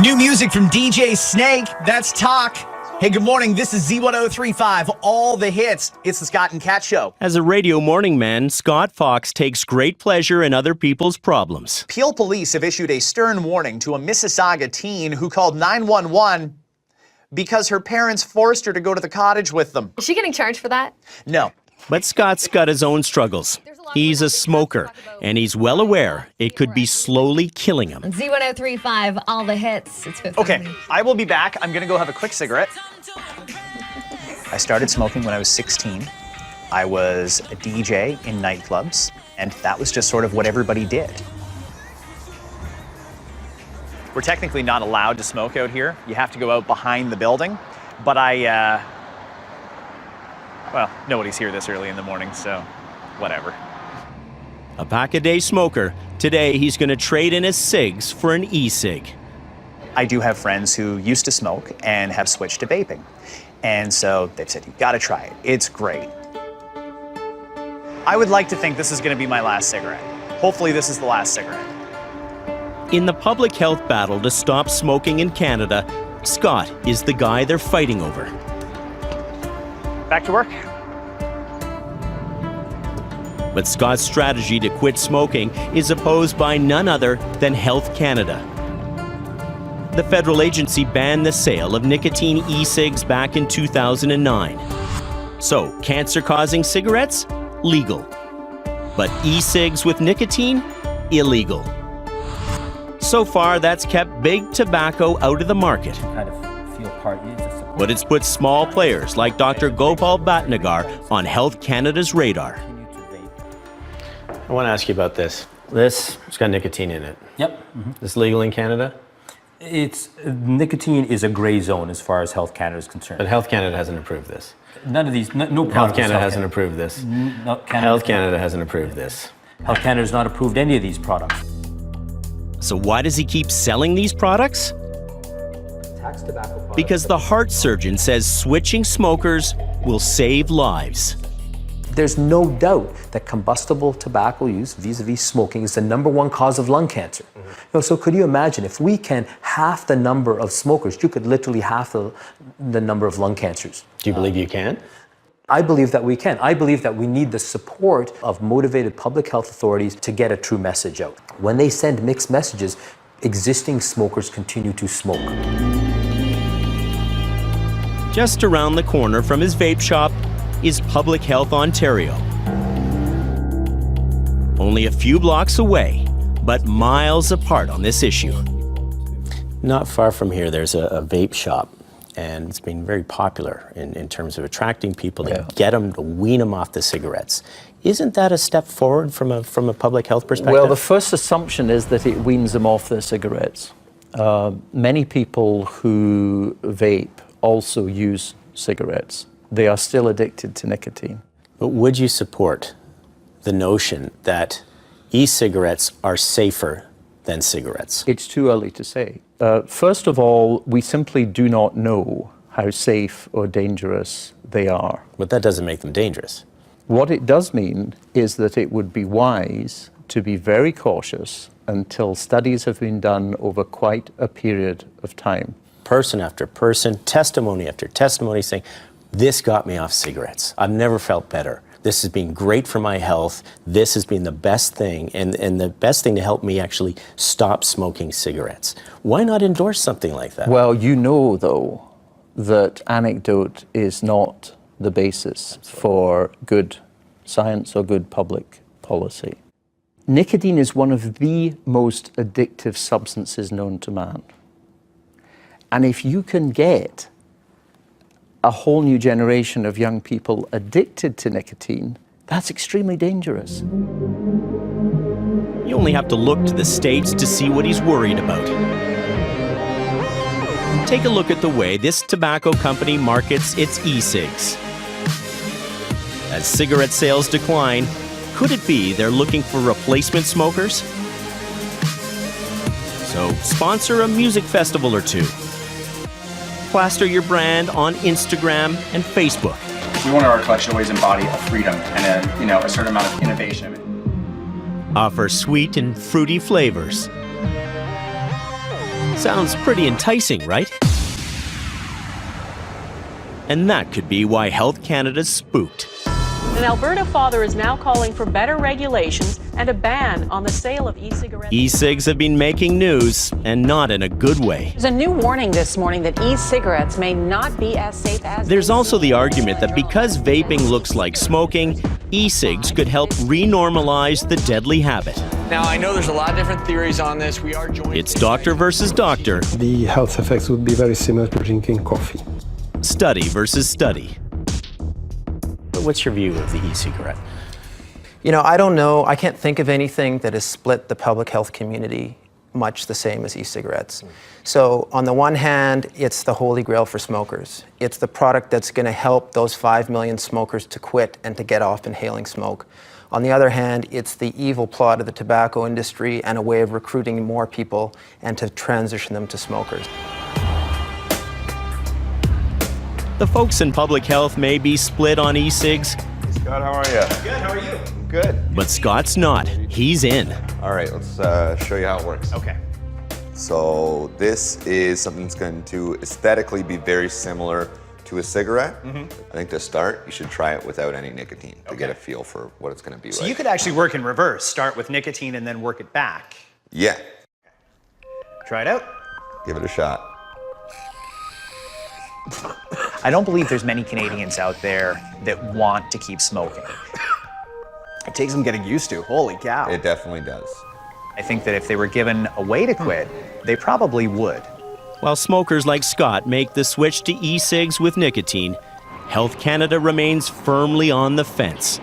New music from DJ Snake. That's Talk. Hey, good morning. This is Z1035. All the hits. It's the Scott and Kat Show. As a radio morning man, Scott Fox takes great pleasure in other people's problems. Peel police have issued a stern warning to a Mississauga teen who called 911 because her parents forced her to go to the cottage with them. Is she getting charged for that? No. But Scott's got his own struggles. He's a smoker, and he's well aware it could be slowly killing him. Z1035, all the hits. It's good. Okay, I will be back. I'm going to go have a quick cigarette. I started smoking when I was 16. I was a DJ in nightclubs, and that was just sort of what everybody did. We're technically not allowed to smoke out here. You have to go out behind the building, but well, nobody's here this early in the morning, so whatever. A pack-a-day smoker. Today, he's going to trade in his cigs for an e-cig. I do have friends who used to smoke and have switched to vaping. And so they've said, you've got to try it. It's great. I would like to think this is going to be my last cigarette. Hopefully this is the last cigarette. In the public health battle to stop smoking in Canada, Scott is the guy they're fighting over. Back to work. But Scott's strategy to quit smoking is opposed by none other than Health Canada. The federal agency banned the sale of nicotine e-cigs back in 2009. So, cancer-causing cigarettes? Legal. But e-cigs with nicotine? Illegal. So far, that's kept big tobacco out of the market. But it's put small players like Dr. Gopal Bhatnagar on Health Canada's radar. I want to ask you about this. It's got nicotine in it. Yep. Mm-hmm. Is this legal in Canada? Nicotine is a grey zone as far as Health Canada is concerned. But Health Canada hasn't approved this. None of these, no product. Health Canada hasn't approved this. Health Canada hasn't approved this. Health Canada has not approved any of these products. So why does he keep selling these products? Because the heart surgeon says switching smokers will save lives. There's no doubt that combustible tobacco use vis-a-vis smoking is the #1 cause of lung cancer. So could you imagine if we can half the number of smokers, you could literally half the number of lung cancers. Do you believe you can? I believe that we can. I believe that we need the support of motivated public health authorities to get a true message out. When they send mixed messages, existing smokers continue to smoke. Just around the corner from his vape shop is Public Health Ontario. Only a few blocks away, but miles apart on this issue. Not far from here, there's a vape shop, and it's been very popular in terms of attracting people to get them, to wean them off the cigarettes. Isn't that a step forward from a public health perspective? Well, the first assumption is that it weans them off their cigarettes. Many people who vape also use cigarettes. They are still addicted to nicotine. But would you support the notion that e-cigarettes are safer than cigarettes? It's too early to say. First of all, we simply do not know how safe or dangerous they are. But that doesn't make them dangerous. What it does mean is that it would be wise to be very cautious until studies have been done over quite a period of time. Person after person, testimony after testimony saying, this got me off cigarettes. I've never felt better. This has been great for my health. This has been the best thing, and the best thing to help me actually stop smoking cigarettes. Why not endorse something like that? Well, you know, though, that anecdote is not the basis for good science or good public policy. Nicotine is one of the most addictive substances known to man. And if you can get a whole new generation of young people addicted to nicotine, that's extremely dangerous. You only have to look to the States to see what he's worried about. Take a look at the way this tobacco company markets its e-cigs. As cigarette sales decline, could it be they're looking for replacement smokers? So sponsor a music festival or two. Plaster your brand on Instagram and Facebook. We want our collection to always embody a freedom and a certain amount of innovation. Offer sweet and fruity flavors. Sounds pretty enticing, right? And that could be why Health Canada's spooked. An Alberta father is now calling for better regulations and a ban on the sale of e-cigarettes. E-cigs have been making news, and not in a good way. There's a new warning this morning that e-cigarettes may not be as safe as... There's also the argument that because vaping looks like smoking, e-cigs could help renormalize the deadly habit. Now, I know there's a lot of different theories on this. We are joined... It's doctor versus doctor. The health effects would be very similar to drinking coffee. Study versus study. What's your view of the e-cigarette? You know, I don't know. I can't think of anything that has split the public health community much the same as e-cigarettes. So on the one hand, it's the holy grail for smokers. It's the product that's going to help those 5 million smokers to quit and to get off inhaling smoke. On the other hand, it's the evil plot of the tobacco industry and a way of recruiting more people and to transition them to smokers. The folks in public health may be split on e-cigs. Scott, how are you? Good, how are you? Good. But Scott's not. He's in. All right, let's show you how it works. Okay. So this is something that's going to aesthetically be very similar to a cigarette. I think to start, you should try it without any nicotine to get a feel for what it's going to be So like. you could actually work in reverse. Start with nicotine and then work it back. Yeah. Try it out. Give it a shot. I don't believe there's many Canadians out there that want to keep smoking. It takes some getting used to. Holy cow. It definitely does. I think that if they were given a way to quit, they probably would. While smokers like Scott make the switch to e-cigs with nicotine, Health Canada remains firmly on the fence.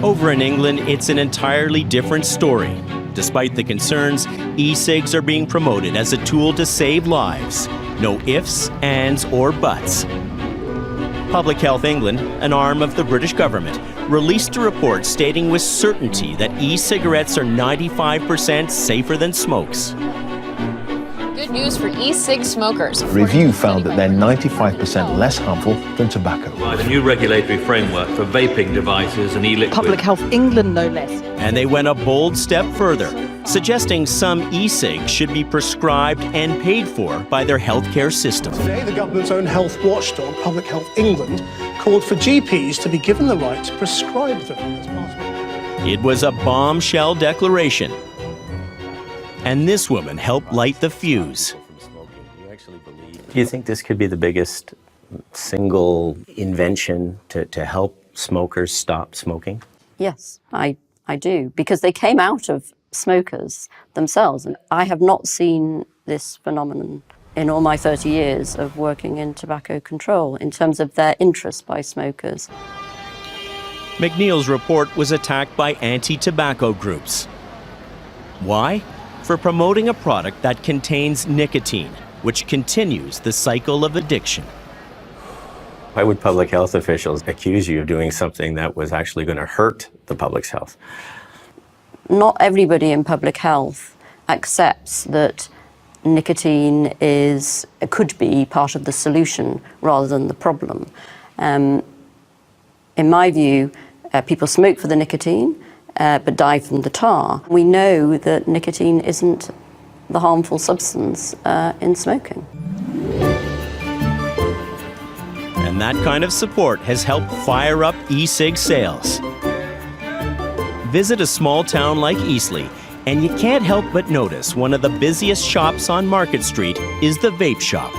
Over in England, it's an entirely different story. Despite the concerns, e-cigs are being promoted as a tool to save lives. No ifs, ands, or buts. Public Health England, an arm of the British government, released a report stating with certainty that e-cigarettes are 95% safer than smokes. Good news for e-cig smokers. A review found that they're 95% less harmful than tobacco. A new regulatory framework for vaping devices and e-liquids. Public Health England, no less. And they went a bold step further, suggesting some e-cigs should be prescribed and paid for by their healthcare system. Today, the government's own health watchdog, Public Health England, called for GPs to be given the right to prescribe them as part of it. It was a bombshell declaration. And this woman helped light the fuse. Do you think this could be the biggest single invention to help smokers stop smoking? Yes, I do, because they came out of smokers themselves. And I have not seen this phenomenon in all my 30 years of working in tobacco control in terms of their interest by smokers. McNeil's report was attacked by anti-tobacco groups. Why? For promoting a product that contains nicotine, which continues the cycle of addiction. Why would public health officials accuse you of doing something that was actually going to hurt the public's health? Not everybody in public health accepts that nicotine could be part of the solution rather than the problem. In my view, people smoke for the nicotine, but die from the tar. We know that nicotine isn't the harmful substance in smoking. And that kind of support has helped fire up e-cig sales. Visit a small town like Eastleigh, and you can't help but notice one of the busiest shops on Market Street is the vape shop.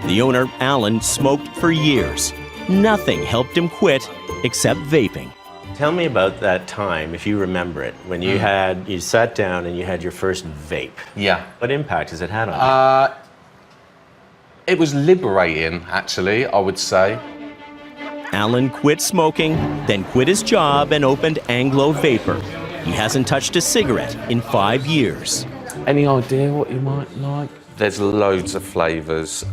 The owner, Alan, smoked for years. Nothing helped him quit except vaping. Tell me about that time, if you remember it, when you sat down and you had your first vape. Yeah. What impact has it had on you? It was liberating, actually, I would say. Alan quit smoking, then quit his job and opened Anglo Vapor. He hasn't touched a cigarette in 5 years. Any idea what you might like? There's loads of flavours.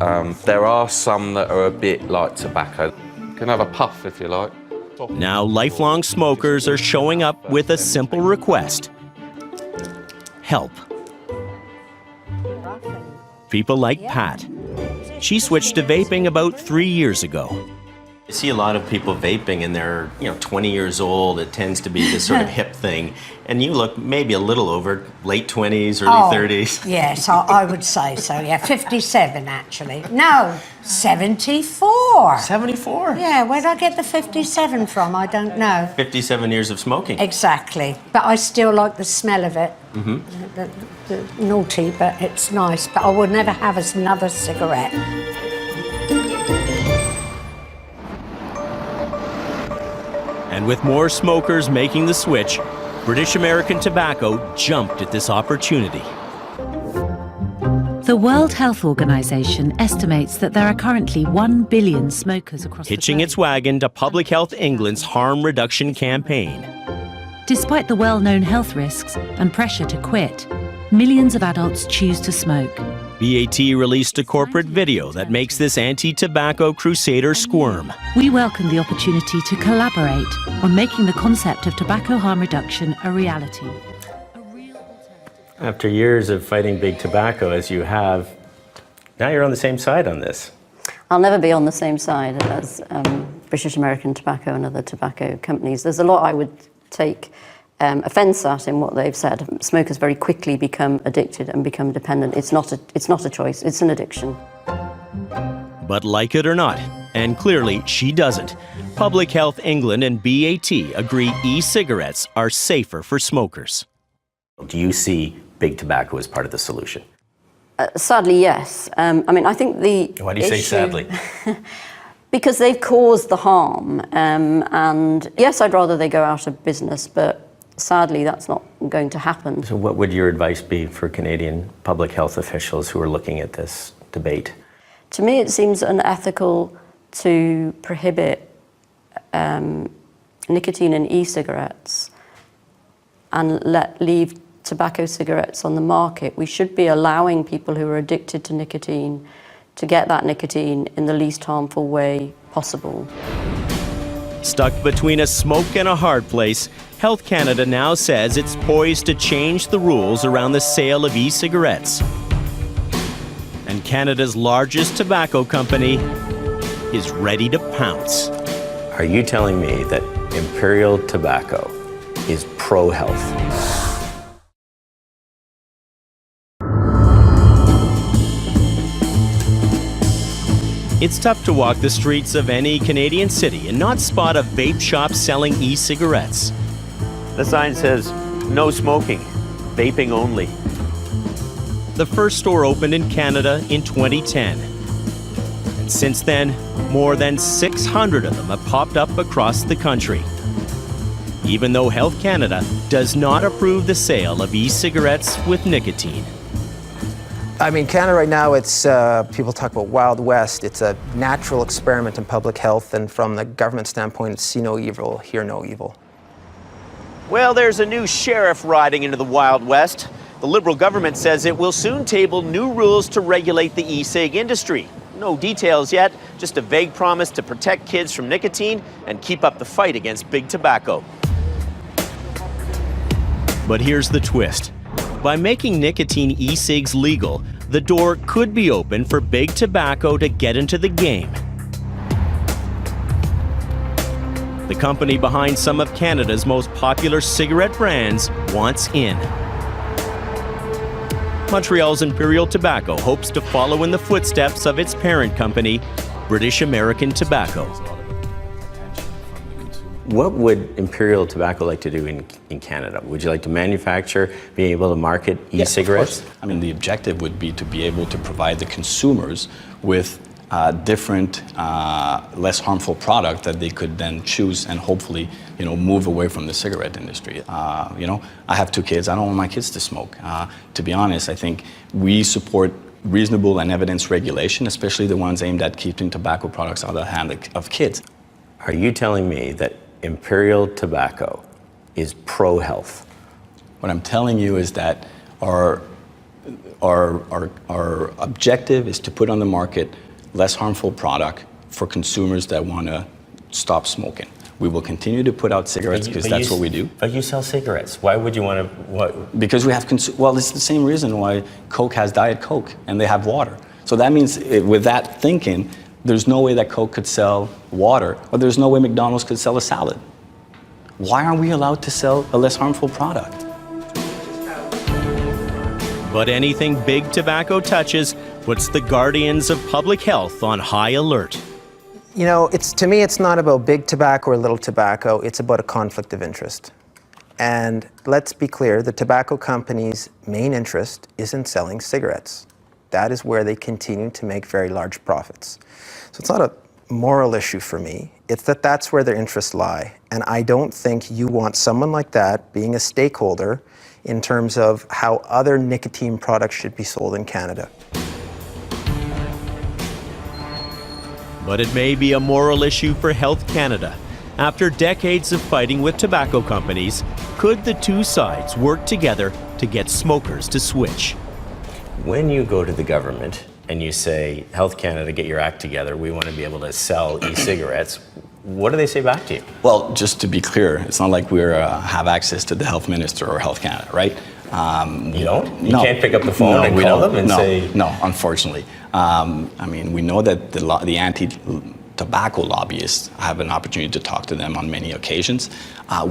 There are some that are a bit like tobacco. You can have a puff if you like. Now lifelong smokers are showing up with a simple request. Help. People like Pat. She switched to vaping about 3 years ago. I see a lot of people vaping and they're 20 years old. It tends to be this sort of hip thing. And you look maybe a little over, late 20s, early 30s. Yes, I would say so, yeah. 57, actually. No, 74. 74? Yeah, where'd I get the 57 from? I don't know. 57 years of smoking. Exactly. But I still like the smell of it. Mm-hmm. The naughty, but it's nice. But I would never have another cigarette. And with more smokers making the switch, British American Tobacco jumped at this opportunity. The World Health Organization estimates that there are currently 1 billion smokers across hitching its wagon to Public Health England's harm reduction campaign. Despite the well-known health risks and pressure to quit, millions of adults choose to smoke. BAT released a corporate video that makes this anti-tobacco crusader squirm. We welcome the opportunity to collaborate on making the concept of tobacco harm reduction a reality. After years of fighting big tobacco, as you have, now you're on the same side on this. I'll never be on the same side as British American Tobacco and other tobacco companies. There's a lot I would take offence at in what they've said. Smokers very quickly become addicted and become dependent. It's not a choice, it's an addiction. But like it or not, and clearly she doesn't, Public Health England and BAT agree e-cigarettes are safer for smokers. Do you see big tobacco as part of the solution? Sadly, yes. I mean, I think the Why do you say sadly? Because they've caused the harm. And yes, I'd rather they go out of business, but sadly, that's not going to happen. So what would your advice be for Canadian public health officials who are looking at this debate? To me, it seems unethical to prohibit nicotine in e-cigarettes and leave tobacco cigarettes on the market. We should be allowing people who are addicted to nicotine to get that nicotine in the least harmful way possible. Stuck between a smoke and a hard place, Health Canada now says it's poised to change the rules around the sale of e-cigarettes. And Canada's largest tobacco company is ready to pounce. Are you telling me that Imperial Tobacco is pro-health? It's tough to walk the streets of any Canadian city and not spot a vape shop selling e-cigarettes. The sign says, no smoking, vaping only. The first store opened in Canada in 2010. And since then, more than 600 of them have popped up across the country. Even though Health Canada does not approve the sale of e-cigarettes with nicotine. I mean, Canada right now, it's, people talk about Wild West. It's a natural experiment in public health, and from the government standpoint, it's see no evil, hear no evil. Well, there's a new sheriff riding into the Wild West. The Liberal government says it will soon table new rules to regulate the e-cig industry. No details yet, just a vague promise to protect kids from nicotine and keep up the fight against big tobacco. But here's the twist. By making nicotine e-cigs legal, the door could be open for big tobacco to get into the game. The company behind some of Canada's most popular cigarette brands wants in. Montreal's Imperial Tobacco hopes to follow in the footsteps of its parent company, British American Tobacco. What would Imperial Tobacco like to do in Canada? Would you like to manufacture, be able to market e-cigarettes? Yes, I mean, the objective would be to be able to provide the consumers with different, less harmful product that they could then choose and hopefully, move away from the cigarette industry. I have 2 kids. I don't want my kids to smoke. To be honest, I think we support reasonable and evidence regulation, especially the ones aimed at keeping tobacco products out of the hand of kids. Are you telling me that Imperial Tobacco is pro-health? What I'm telling you is that our objective is to put on the market less harmful product for consumers that want to stop smoking. We will continue to put out cigarettes because that's what we do. But you sell cigarettes. Why would you want to? What? Because we have, well, it's the same reason why Coke has Diet Coke and they have water. So that means with that thinking, There's no way that Coke could sell water, or there's no way McDonald's could sell a salad. Why aren't we allowed to sell a less harmful product? But anything big tobacco touches puts the guardians of public health on high alert. You know, to me, it's not about big tobacco or little tobacco. It's about a conflict of interest. And let's be clear, the tobacco company's main interest is in selling cigarettes. That is where they continue to make very large profits. So it's not a moral issue for me. It's that that's where their interests lie. And I don't think you want someone like that being a stakeholder in terms of how other nicotine products should be sold in Canada. But it may be a moral issue for Health Canada. After decades of fighting with tobacco companies, could the two sides work together to get smokers to switch? When you go to the government and you say, Health Canada, get your act together, we want to be able to sell e-cigarettes, what do they say back to you? Well, just to be clear, it's not like we have access to the Health Minister or Health Canada, right? You don't? You can't pick up the phone and call them and say... No, unfortunately. I mean, we know that the anti-tobacco lobbyists have an opportunity to talk to them on many occasions.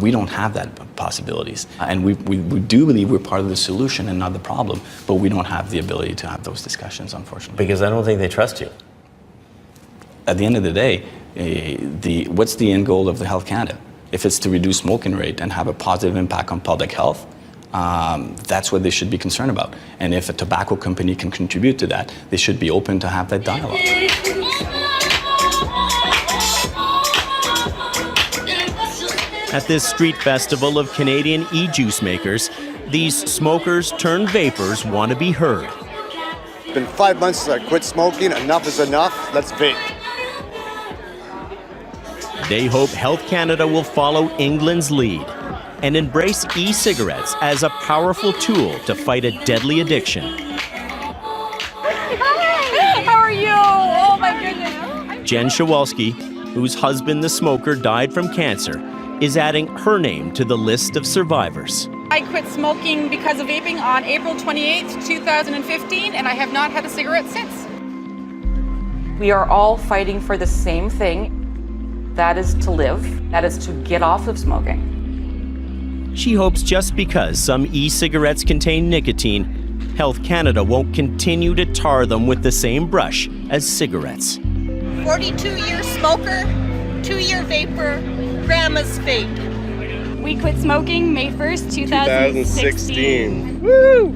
We don't have that possibilities. And we do believe we're part of the solution and not the problem, but we don't have the ability to have those discussions, unfortunately. Because I don't think they trust you. At the end of the day, what's the end goal of the Health Canada? If it's to reduce smoking rate and have a positive impact on public health, that's what they should be concerned about. And if a tobacco company can contribute to that, they should be open to have that dialogue. At this street festival of Canadian e-juice makers, these smokers turned vapors want to be heard. It's been 5 months since I quit smoking. Enough is enough. Let's vape. They hope Health Canada will follow England's lead and embrace e-cigarettes as a powerful tool to fight a deadly addiction. Hi, how are you? Oh my goodness. Jen Shawalski, whose husband, the smoker, died from cancer, is adding her name to the list of survivors. I quit smoking because of vaping on April 28th, 2015, and I have not had a cigarette since. We are all fighting for the same thing. That is to live. That is to get off of smoking. She hopes just because some e-cigarettes contain nicotine, Health Canada won't continue to tar them with the same brush as cigarettes. 42-year smoker, 2-year vapor, grandma's vape. We quit smoking May 1st, 2016. Woo!